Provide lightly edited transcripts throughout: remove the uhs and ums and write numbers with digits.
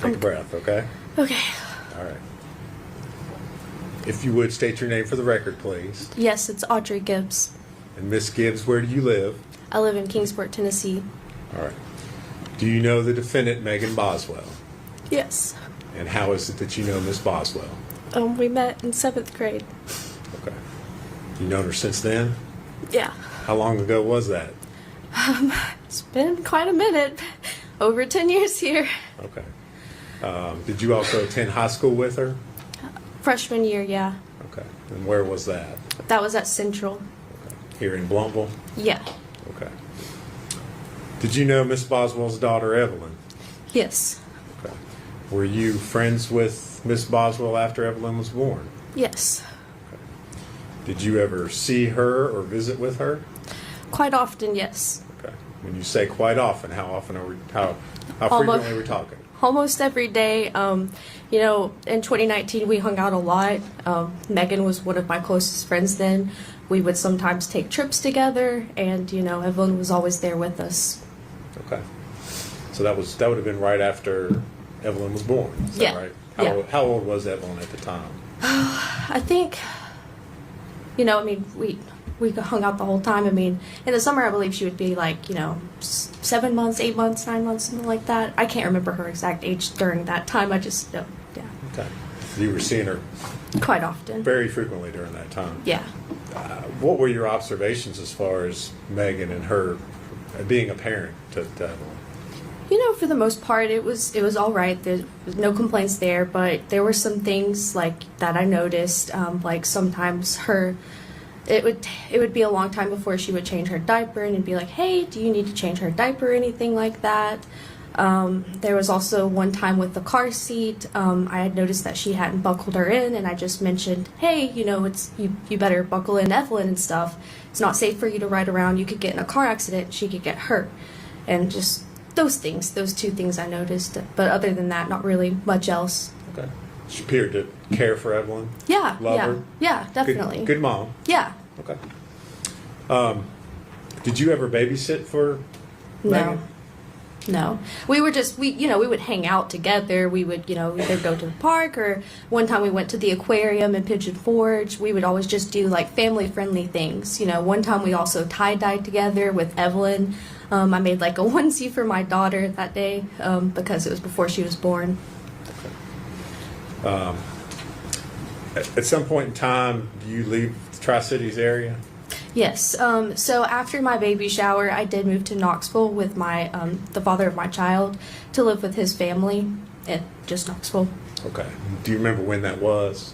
Take a breath, okay? Okay. All right. If you would, state your name for the record, please. Yes, it's Audrey Gibbs. And Miss Gibbs, where do you live? I live in Kingsport, Tennessee. All right. Do you know the defendant, Megan Boswel? Yes. And how is it that you know Miss Boswell? We met in 7th grade. Okay. You known her since then? Yeah. How long ago was that? It's been quite a minute. Over 10 years here. Okay. Did you also attend high school with her? Freshman year, yeah. Okay. And where was that? That was at Central. Okay. Here in Bluntville? Yeah. Okay. Did you know Miss Boswell's daughter, Evelyn? Yes. Okay. Were you friends with Miss Boswell after Evelyn was born? Yes. Okay. Did you ever see her or visit with her? Quite often, yes. Okay. When you say quite often, how often are we? How frequently are we talking? Almost every day. You know, in 2019 we hung out a lot. Megan was one of my closest friends then. We would sometimes take trips together, and you know, Evelyn was always there with us. Okay. So that would have been right after Evelyn was born. Is that Yeah. right? How old was Evelyn at the time? I think, you know, I mean, we hung out the whole time. I mean, in the summer, I believe she would be like, you know, 7 months, 8 months, 9 months, something like that. I can't remember her exact age during that time. I just know, yeah. Okay. You were seeing her Quite often. very frequently during that time. Yeah. What were your observations as far as Megan and her being a parent to Evelyn? You know, for the most part, it was all right. There was no complaints there, but there were some things like that I noticed. Like sometimes it would be a long time before she would change her diaper, and it'd be like, hey, do you need to change her diaper or anything like that? There was also one time with the car seat. I had noticed that she hadn't buckled her in, and I just mentioned, hey, you know, you better buckle in Evelyn and stuff. It's not safe for you to ride around. You could get in a car accident and she could get hurt. And just those two things I noticed. But other than that, not really much else. Okay. She appeared to care for Evelyn. Yeah, Love yeah, her. yeah, definitely. Good mom. Yeah. Okay. Did you ever babysit for Megan? No. We would hang out together. We would, you know, either go to the park, or one time we went to the aquarium in Pigeon Forge. We would always just do like family friendly things. You know, one time we also tie-dyed together with Evelyn. I made like a onesie for my daughter that day because it was before she was born. Okay. At some point in time, do you leave the Tri-Cities area? Yes. So after my baby shower, I did move to Knoxville with my the father of my child to live with his family at just Knoxville. Okay. Do you remember when that was?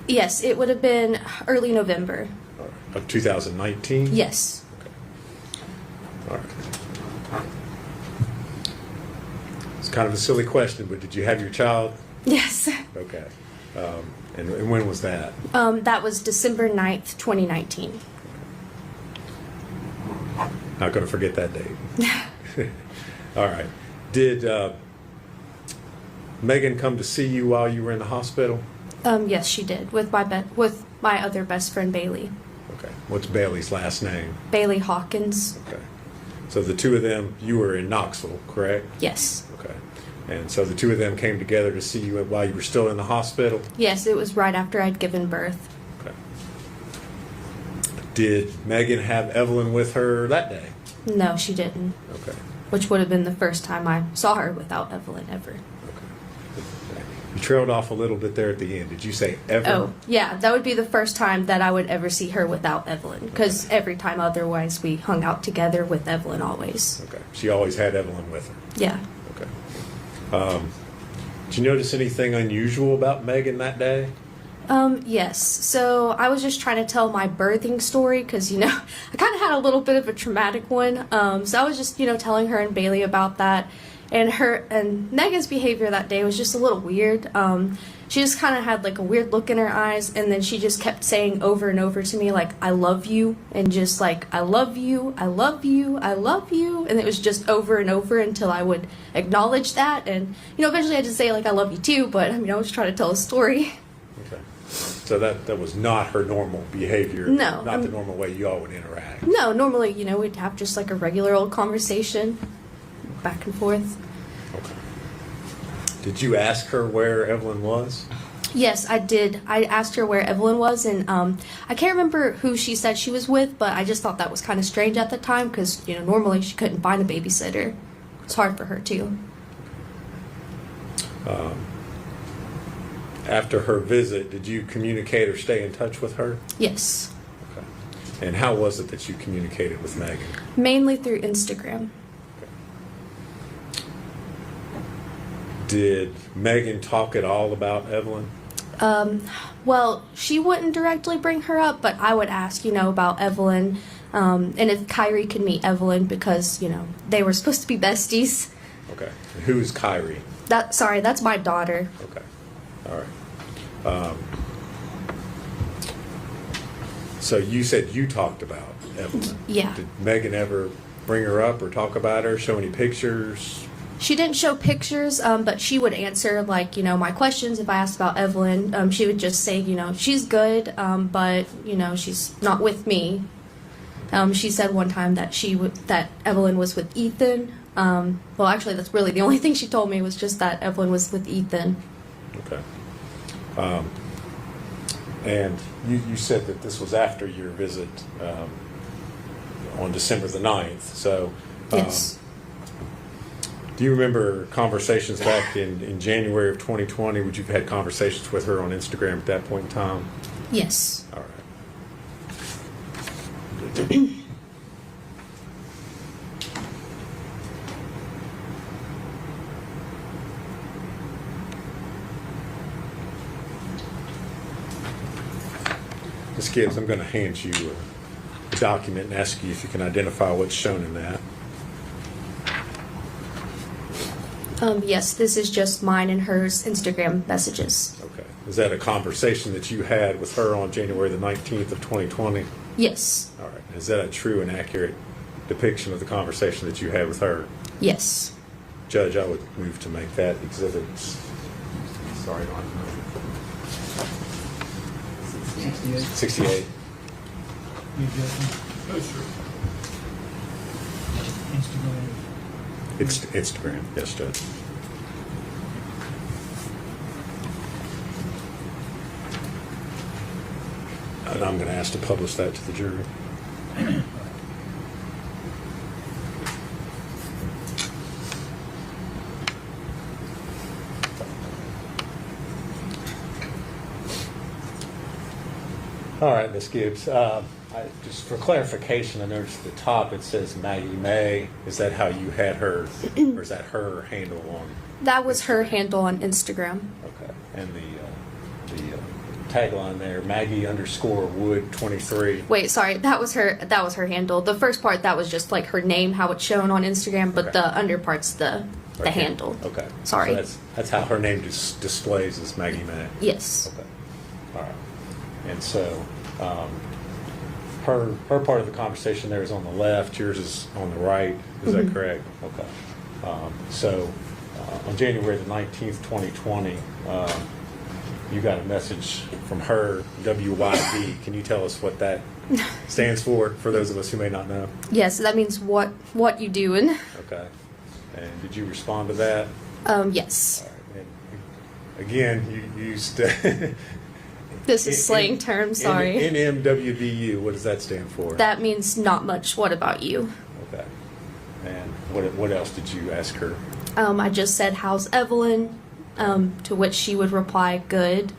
Yes, it would have been early November. Of 2019? Yes. Okay. All right. It's kind of a silly question, but did you have your child? Yes. Okay. And when was that? That was December 9th, 2019. Not going to forget that date. All right. Did Megan come to see you while you were in the hospital? Yes, she did, with my other best friend, Bailey. Okay. What's Bailey's last name? Bailey Hawkins. Okay. So the two of them, you were in Knoxville, correct? Yes. Okay. And so the two of them came together to see you while you were still in the hospital? Yes, it was right after I'd given birth. Okay. Did Megan have Evelyn with her that day? No, she didn't. Okay. Which would have been the first time I saw her without Evelyn ever. Okay. You trailed off a little bit there at the end. Did you say ever? Oh, yeah, that would be the first time that I would ever see her without Evelyn. Because every time otherwise we hung out together with Evelyn always. Okay. She always had Evelyn with her. Yeah. Okay. Did you notice anything unusual about Megan that day? Yes. So I was just trying to tell my birthing story because, you know, I kind of had a little bit of a traumatic one. So I was just, you know, telling her and Bailey about that. And Megan's behavior that day was just a little weird. She just kind of had like a weird look in her eyes, and then she just kept saying over and over to me like, I love you, and just like, I love you, I love you, I love you. And it was just over and over until I would acknowledge that. And, you know, eventually I had to say like, I love you too, but I mean, I was trying to tell a story. Okay. So that was not her normal behavior. No. Not the normal way you all would interact. No, normally, you know, we'd have just like a regular old conversation back and forth. Did you ask her where Evelyn was? Yes, I did. I asked her where Evelyn was, and I can't remember who she said she was with, but I just thought that was kind of strange at the time because, you know, normally she couldn't find a babysitter. It's hard for her, too. After her visit, did you communicate or stay in touch with her? Yes. Okay. And how was it that you communicated with Megan? Mainly through Instagram. Did Megan talk at all about Evelyn? Well, she wouldn't directly bring her up, but I would ask, you know, about Evelyn, and if Kyrie could meet Evelyn because, you know, they were supposed to be besties. Okay. And who's Kyrie? Sorry, that's my daughter. Okay. All right. So you said you talked about Evelyn. Yeah. Did Megan ever bring her up or talk about her, show any pictures? She didn't show pictures, but she would answer, like, you know, my questions if I asked about Evelyn. She would just say, you know, she's good, but, you know, she's not with me. She said one time that that Evelyn was with Ethan. Well, actually, that's really the only thing she told me was just that Evelyn was with Ethan. Okay. And you said that this was after your visit on December the 9th. So, Yes. do you remember conversations back in January of 2020? Would you have had conversations with her on Instagram at that point in time? Yes. All right. Ms. Gibbs, I'm going to hand you a document and ask you if you can identify what's shown in that. Yes, this is just mine and hers Instagram messages. Okay. Is that a conversation that you had with her on January the 19th of 2020? Yes. All right. Is that a true and accurate depiction of the conversation that you had with her? Yes. Judge, I would move to make that exhibit. Sorry, Don. 68. You Justin? Oh, sure. Instagram. It's Instagram. Yes, Judge. And I'm going to ask to publish that to the jury. All right, Ms. Gibbs. Just for clarification, I noticed at the top it says Maggie May. Is that how you had her, or is that her handle on? That was her handle on Instagram. Okay. And the tagline there, Maggie_Wood23. Wait, sorry, that was her handle. The first part, that was just like her name, how it's shown on Instagram, but Okay. the under part's the Okay. handle. Okay. Sorry. So that's how her name displays as Maggie May. Yes. Okay. All right. And so her part of the conversation there is on the left. Yours is on the right. Is that correct? Okay. So on January the 19th, 2020, you got a message from her, WYD. Can you tell us what that stands for those of us who may not know? Yes, that means what you doing? Okay. And did you respond to that? Yes. All right. And again, you used This is slang term, sorry. NMWDU. What does that stand for? That means not much. What about you? Okay. And what else did you ask her? I just said, how's Evelyn? To which she would reply, good.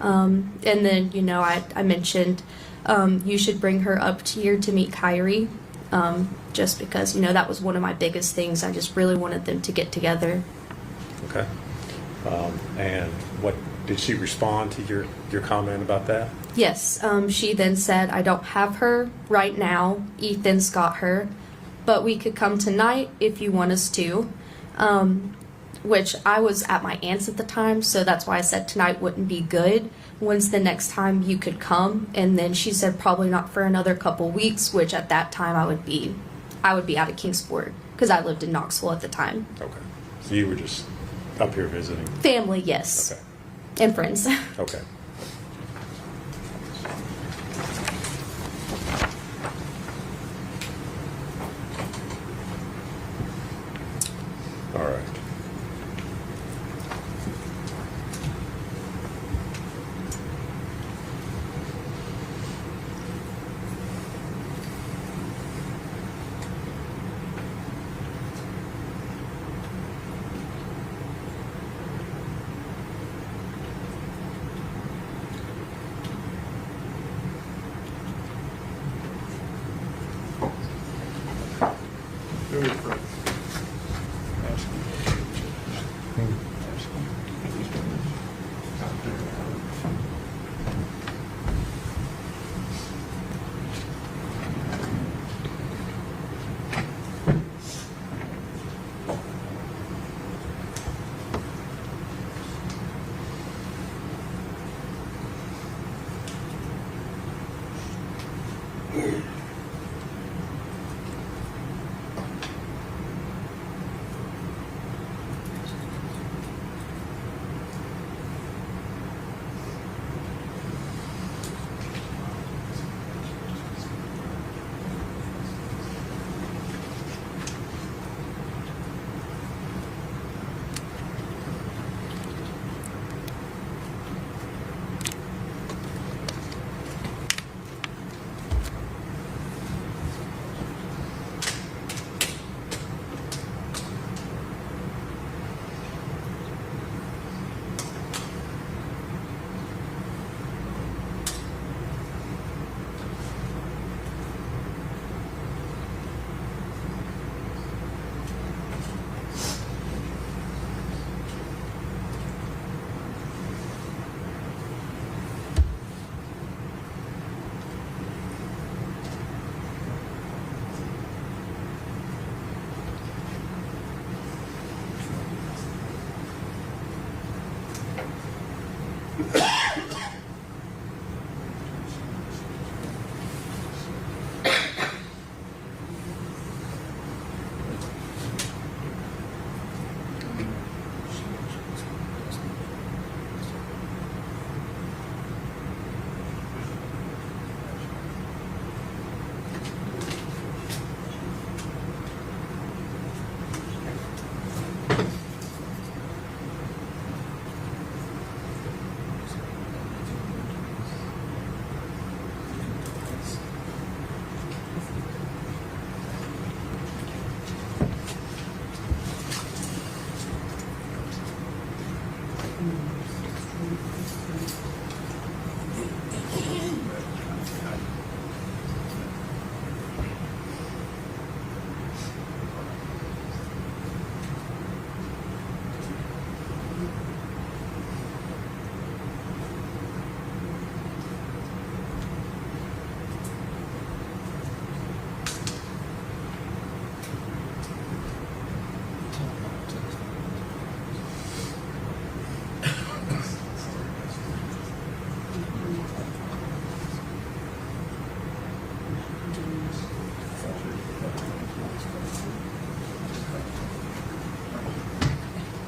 And then, you know, I mentioned you should bring her up here to meet Kyrie, just because, you know, that was one of my biggest things. I just really wanted them to get together. Okay. And what did she respond to your comment about that? Yes, she then said, I don't have her right now. Ethan's got her, but we could come tonight if you want us to. Which I was at my aunt's at the time, so that's why I said tonight wouldn't be good. When's the next time you could come? And then she said probably not for another couple weeks, which at that time I would be out of Kingsport because I lived in Knoxville at the time. Okay. So you were just up here visiting. Family, yes. Okay. And friends. Okay. All right.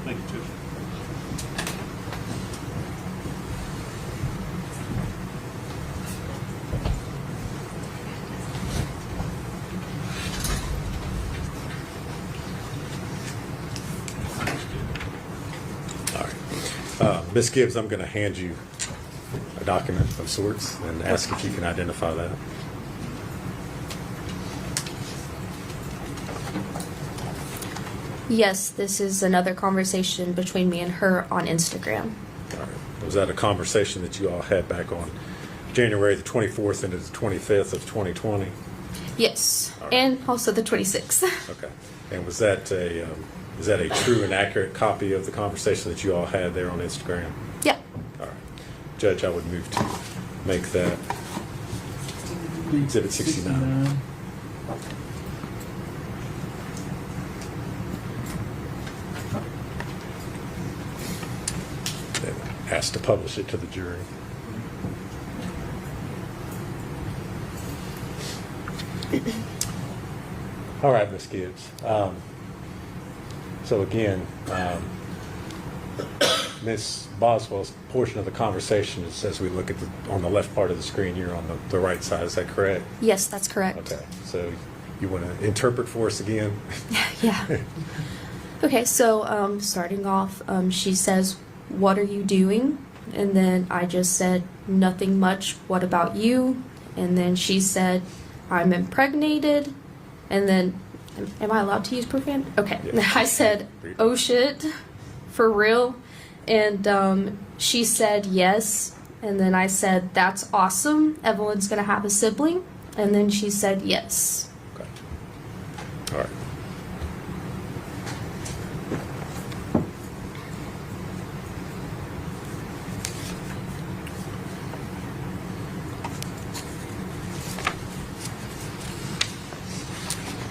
Thank you, Judge. All right. Ms. Gibbs, I'm going to hand you a document of sorts and ask if you can identify that. Yes, this is another conversation between me and her on Instagram. All right. Was that a conversation that you all had back on January the 24th into the 25th of 2020? Yes, All right. and also the 26th. Okay. And was that a is that a true and accurate copy of the conversation that you all had there on Instagram? Yeah. All right. Judge, I would move to make that Exhibit 69. and ask to publish it to the jury. All right, Ms. Gibbs. So again, Ms. Boswell's portion of the conversation is, as we look at on the left part of the screen, you're on the right side. Is that correct? Yes, that's correct. Okay. So you want to interpret for us again? Yeah. Okay, so starting off, she says, "What are you doing?" And then I just said, "Nothing much. What about you?" And then she said, "I'm impregnated." And then, am I allowed to use profanity? Okay. Yeah. I said, "Oh shit, for real?" And she said yes. And then I said, "That's awesome. Evelyn's gonna have a sibling." And then she said yes. Okay. All right.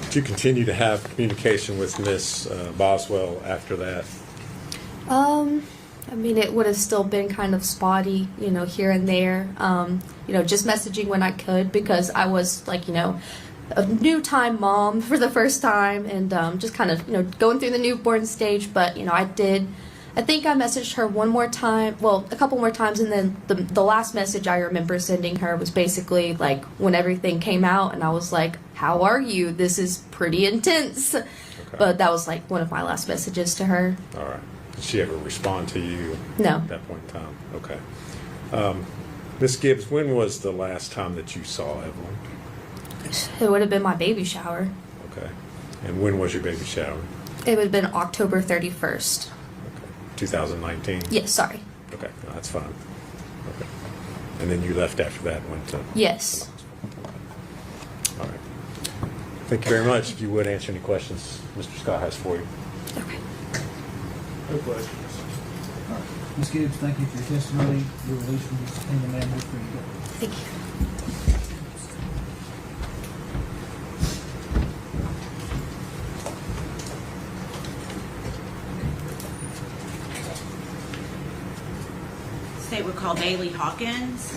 Did you continue to have communication with Miss Boswell after that? I mean, it would have still been kind of spotty, here and there. Just messaging when I could, because I was like, a new time mom for the first time, and just kind of, going through the newborn stage. But, I think I messaged her one more time, well, a couple more times, and then the last message I remember sending her was basically like when everything came out, and I was like, "How are you? This is pretty intense." Okay. But that was like one of my last messages to her. All right. Did she ever respond to you No. at that point in time? Okay. Miss Gibbs, when was the last time that you saw Evelyn? It would have been my baby shower. Okay. And when was your baby shower? It would have been October 31st. Okay. 2019? Yes, sorry. Okay. No, that's fine. Okay. And then you left after that and went to... Yes. All right. Thank you very much. If you would answer any questions Mr. Scott has for you. Okay. No questions. All right. Ms. Gibbs, thank you for your testimony. Your release from this in the manner for you. Thank you. estate we call Bailey Hawkins.